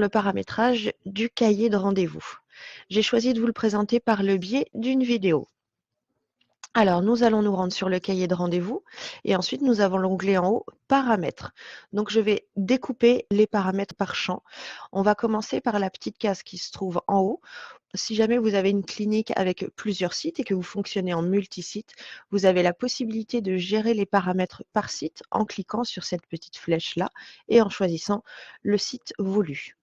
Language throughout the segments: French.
le paramétrage du cahier de rendez-vous. J'ai choisi de vous le présenter par le biais d'une vidéo. Alors, nous allons nous rendre sur le cahier de rendez-vous et ensuite nous avons l'onglet en haut Paramètres. Donc, je vais découper les paramètres par champ. On va commencer par la petite case qui se trouve en haut. Si jamais vous avez une clinique avec plusieurs sites et que vous fonctionnez en multi-site, vous avez la possibilité de gérer les paramètres par site en cliquant sur cette petite flèche-là et en choisissant le site voulu.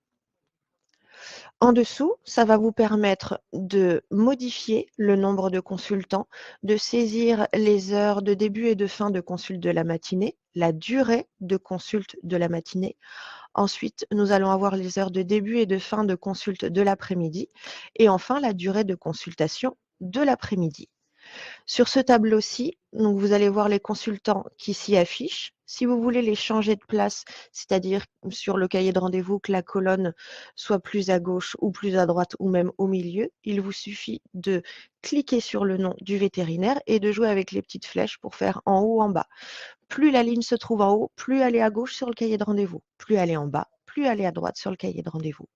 En dessous, ça va vous permettre de modifier le nombre de consultants, de saisir les heures de début et de fin de consulte de la matinée, la durée de consulte de la matinée. Ensuite, nous allons avoir les heures de début et de fin de consulte de l'après-midi et enfin la durée de consultation de l'après-midi. Sur ce tableau-ci, donc vous allez voir les consultants qui s'y affichent. Si vous voulez les changer de place, c'est-à-dire sur le cahier de rendez-vous que la colonne soit plus à gauche ou plus à droite ou même au milieu, il vous suffit de cliquer sur le nom du vétérinaire et de jouer avec les petites flèches pour faire en haut ou en bas. Plus la ligne se trouve en haut, plus elle est à gauche sur le cahier de rendez-vous. Plus elle est en bas, plus elle est à droite sur le cahier de rendez-vous.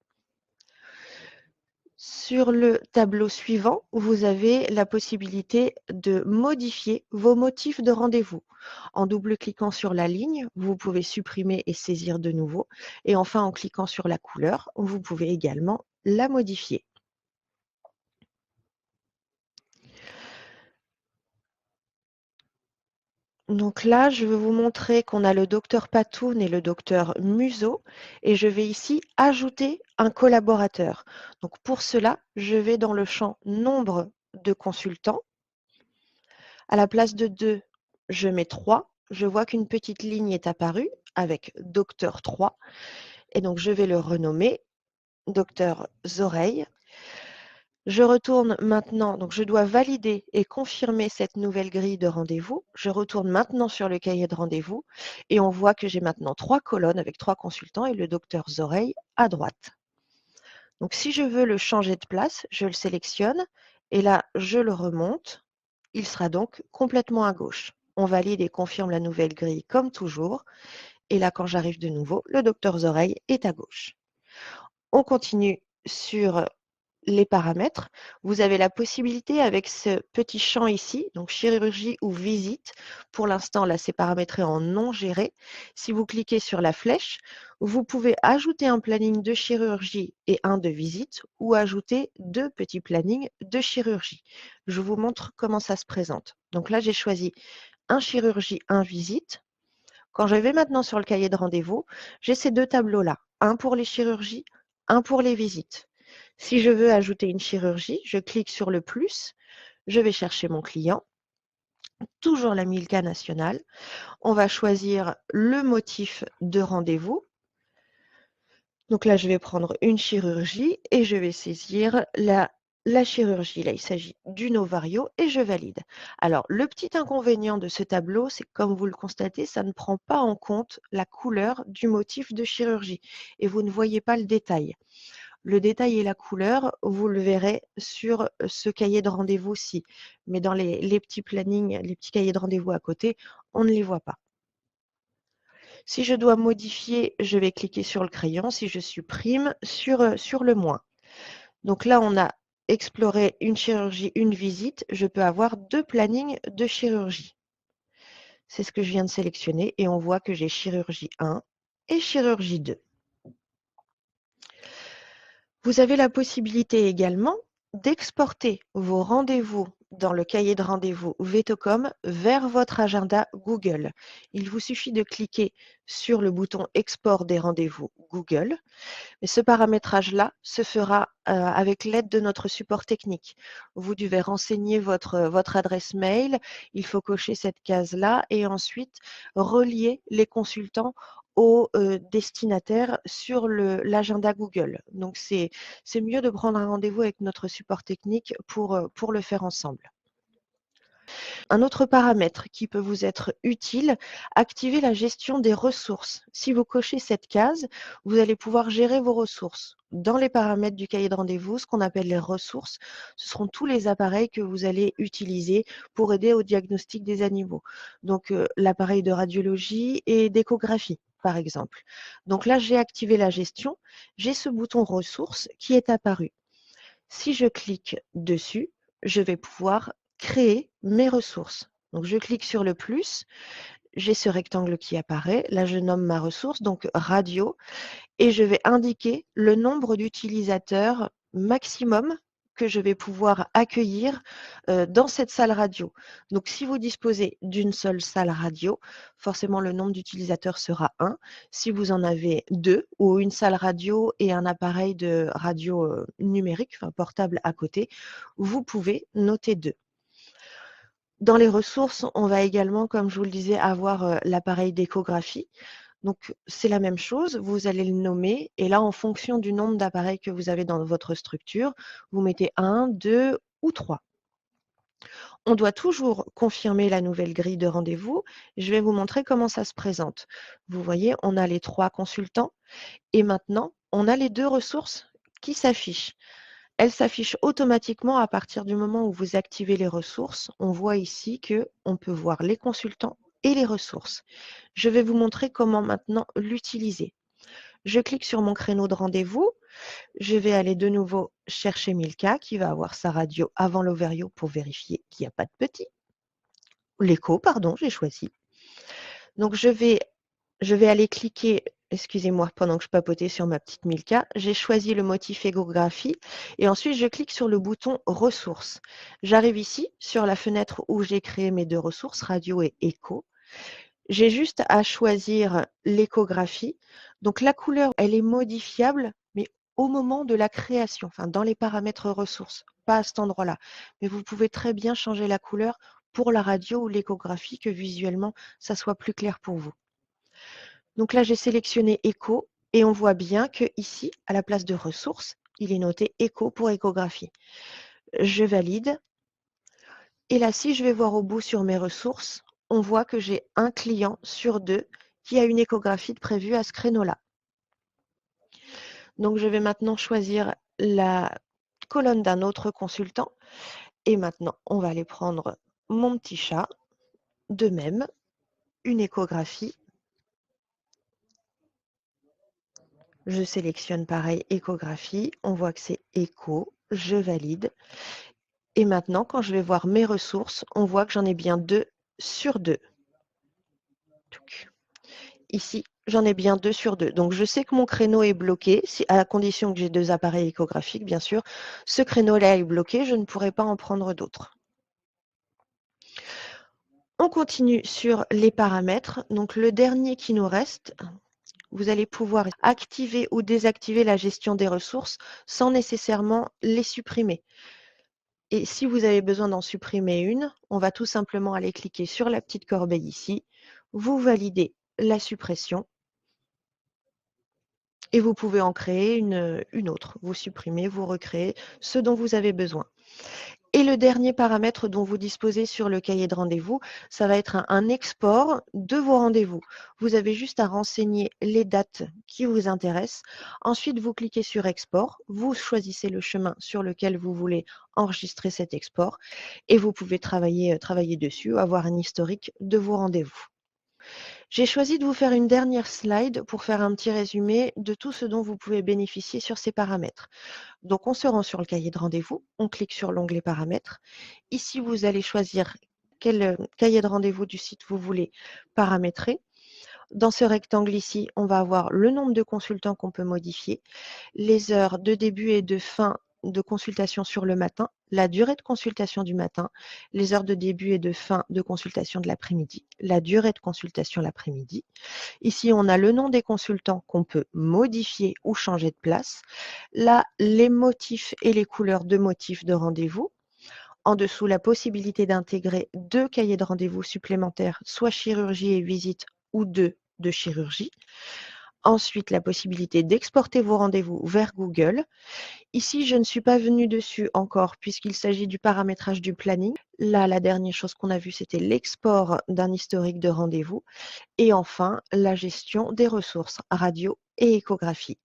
Sur le tableau suivant, vous avez la possibilité de modifier vos motifs de rendez-vous. En double-cliquant sur la ligne, vous pouvez supprimer et saisir de nouveau. Et enfin, en cliquant sur la couleur, vous pouvez également la modifier. Donc là, je vais vous montrer qu'on a le docteur Patoun et le docteur Museau et je vais ici ajouter un collaborateur. Donc pour cela, je vais dans le champ nombre de consultants. À la place de 2, je mets 3. Je vois qu'une petite ligne est apparue avec docteur 3 et donc je vais le renommer docteur Zoreille. Je retourne maintenant, donc je dois valider et confirmer cette nouvelle grille de rendez-vous. Je retourne maintenant sur le cahier de rendez-vous et on voit que j'ai maintenant 3 colonnes avec 3 consultants et le docteur Zoreille à droite. Donc si je veux le changer de place, je le sélectionne et là je le remonte. Il sera donc complètement à gauche. On valide et confirme la nouvelle grille comme toujours. Et là, quand j'arrive de nouveau, le docteur Zoreille est à gauche. On continue sur les paramètres. Vous avez la possibilité avec ce petit champ ici, donc chirurgie ou visite. Pour l'instant, là, c'est paramétré en non géré. Si vous cliquez sur la flèche, vous pouvez ajouter un planning de chirurgie et un de visite ou ajouter 2 petits plannings de chirurgie. Je vous montre comment ça se présente. Donc là, j'ai choisi un chirurgie, un visite. Quand je vais maintenant sur le cahier de rendez-vous, j'ai ces 2 tableaux-là, un pour les chirurgies, un pour les visites. Si je veux ajouter une chirurgie, je clique sur le plus, je vais chercher mon client, toujours la Milka nationale. On va choisir le motif de rendez-vous. Donc là, je vais prendre une chirurgie et je vais saisir la chirurgie. Là, il s'agit d'une ovario et je valide. Alors, le petit inconvénient de ce tableau, c'est que comme vous le constatez, ça ne prend pas en compte la couleur du motif de chirurgie et vous ne voyez pas le détail. Le détail et la couleur, vous le verrez sur ce cahier de rendez-vous-ci. Mais dans les petits plannings, les petits cahiers de rendez-vous à côté, on ne les voit pas. Si je dois modifier, je vais cliquer sur le crayon. Si je supprime, sur le moins. Donc là, on a exploré une chirurgie, une visite. Je peux avoir 2 plannings de chirurgie. C'est ce que je viens de sélectionner et on voit que j'ai chirurgie 1 et chirurgie 2. Vous avez la possibilité également d'exporter vos rendez-vous dans le cahier de rendez-vous Vetocom vers votre agenda Google. Il vous suffit de cliquer sur le bouton Export des rendez-vous Google. Et ce paramétrage-là se fera avec l'aide de notre support technique. Vous devez renseigner votre adresse mail, il faut cocher cette case-là et ensuite relier les consultants aux destinataires sur l'agenda Google. Donc, c'est mieux de prendre un rendez-vous avec notre support technique pour le faire ensemble. Un autre paramètre qui peut vous être utile, activer la gestion des ressources. Si vous cochez cette case, vous allez pouvoir gérer vos ressources. Dans les paramètres du cahier de rendez-vous, ce qu'on appelle les ressources, ce seront tous les appareils que vous allez utiliser pour aider au diagnostic des animaux. Donc l'appareil de radiologie et d'échographie. par exemple. Donc là, j'ai activé la gestion, j'ai ce bouton ressources qui est apparu. Si je clique dessus, je vais pouvoir créer mes ressources. Donc je clique sur le plus, j'ai ce rectangle qui apparaît. Là, je nomme ma ressource, donc radio, et je vais indiquer le nombre d'utilisateurs maximum que je vais pouvoir accueillir dans cette salle radio. Donc, si vous disposez d'une seule salle radio, forcément le nombre d'utilisateurs sera 1. Si vous en avez 2 ou une salle radio et un appareil de radio numérique, enfin portable à côté, vous pouvez noter 2. Dans les ressources, on va également, comme je vous le disais, avoir l'appareil d'échographie. Donc, c'est la même chose, vous allez le nommer et là, en fonction du nombre d'appareils que vous avez dans votre structure, vous mettez 1, 2 ou 3. On doit toujours confirmer la nouvelle grille de rendez-vous. Je vais vous montrer comment ça se présente. Vous voyez, on a les 3 consultants et maintenant, on a les 2 ressources qui s'affichent. Elles s'affichent automatiquement à partir du moment où vous activez les ressources. On voit ici qu'on peut voir les consultants et les ressources. Je vais vous montrer comment maintenant l'utiliser. Je clique sur mon créneau de rendez-vous. Je vais aller de nouveau chercher Milka qui va avoir sa radio avant l'Overio pour vérifier qu'il n'y a pas de petit. L'écho, pardon, j'ai choisi. Donc je vais aller cliquer, excusez-moi, pendant que je papotais sur ma petite Milka, j'ai choisi le motif échographie et ensuite je clique sur le bouton ressources. J'arrive ici sur la fenêtre où j'ai créé mes 2 ressources, radio et écho. J'ai juste à choisir l'échographie. Donc la couleur, elle est modifiable, mais au moment de la création, enfin dans les paramètres ressources, pas à cet endroit-là. Mais vous pouvez très bien changer la couleur pour la radio ou l'échographie, que visuellement, ça soit plus clair pour vous. Donc là, j'ai sélectionné écho et on voit bien que ici, à la place de ressources, il est noté écho pour échographie. Je valide. Et là, si je vais voir au bout sur mes ressources, on voit que j'ai un client sur 2 qui a une échographie de prévue à ce créneau-là. Donc, je vais maintenant choisir la colonne d'un autre consultant. Et maintenant, on va aller prendre mon petit chat. De même, une échographie. Je sélectionne pareil, échographie. On voit que c'est écho. Je valide. Et maintenant, quand je vais voir mes ressources, on voit que j'en ai bien 2 sur 2. Ici, j'en ai bien 2 sur 2. Donc, je sais que mon créneau est bloqué, à condition que j'ai 2 appareils échographiques, bien sûr. Ce créneau-là est bloqué, je ne pourrai pas en prendre d'autres. On continue sur les paramètres. Donc, le dernier qui nous reste, vous allez pouvoir activer ou désactiver la gestion des ressources sans nécessairement les supprimer. Et si vous avez besoin d'en supprimer une, on va tout simplement aller cliquer sur la petite corbeille ici. Vous validez la suppression. Et vous pouvez en créer une autre. Vous supprimez, vous recréez ce dont vous avez besoin. Et le dernier paramètre dont vous disposez sur le cahier de rendez-vous, ça va être un export de vos rendez-vous. Vous avez juste à renseigner les dates qui vous intéressent. Ensuite, vous cliquez sur export. Vous choisissez le chemin sur lequel vous voulez enregistrer cet export et vous pouvez travailler dessus, avoir un historique de vos rendez-vous. J'ai choisi de vous faire une dernière slide pour faire un petit résumé de tout ce dont vous pouvez bénéficier sur ces paramètres. Donc, on se rend sur le cahier de rendez-vous, on clique sur l'onglet paramètres. Ici, vous allez choisir quel cahier de rendez-vous du site vous voulez paramétrer. Dans ce rectangle ici, on va avoir le nombre de consultants qu'on peut modifier, les heures de début et de fin de consultation sur le matin, la durée de consultation du matin, les heures de début et de fin de consultation de l'après-midi, la durée de consultation l'après-midi. Ici, on a le nom des consultants qu'on peut modifier ou changer de place. Là, les motifs et les couleurs de motifs de rendez-vous. En dessous, la possibilité d'intégrer 2 cahiers de rendez-vous supplémentaires, soit chirurgie et visite ou 2 de chirurgie. Ensuite, la possibilité d'exporter vos rendez-vous vers Google. Ici, je ne suis pas venue dessus encore puisqu'il s'agit du paramétrage du planning. Là, la dernière chose qu'on a vue, c'était l'export d'un historique de rendez-vous. Et enfin, la gestion des ressources radio et échographie.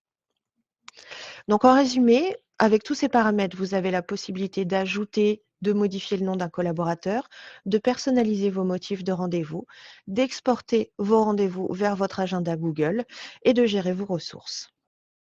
Donc, en résumé, avec tous ces paramètres, vous avez la possibilité d'ajouter de modifier le nom d'un collaborateur, de personnaliser vos motifs de rendez-vous, d'exporter vos rendez-vous vers votre agenda Google et de gérer vos ressources.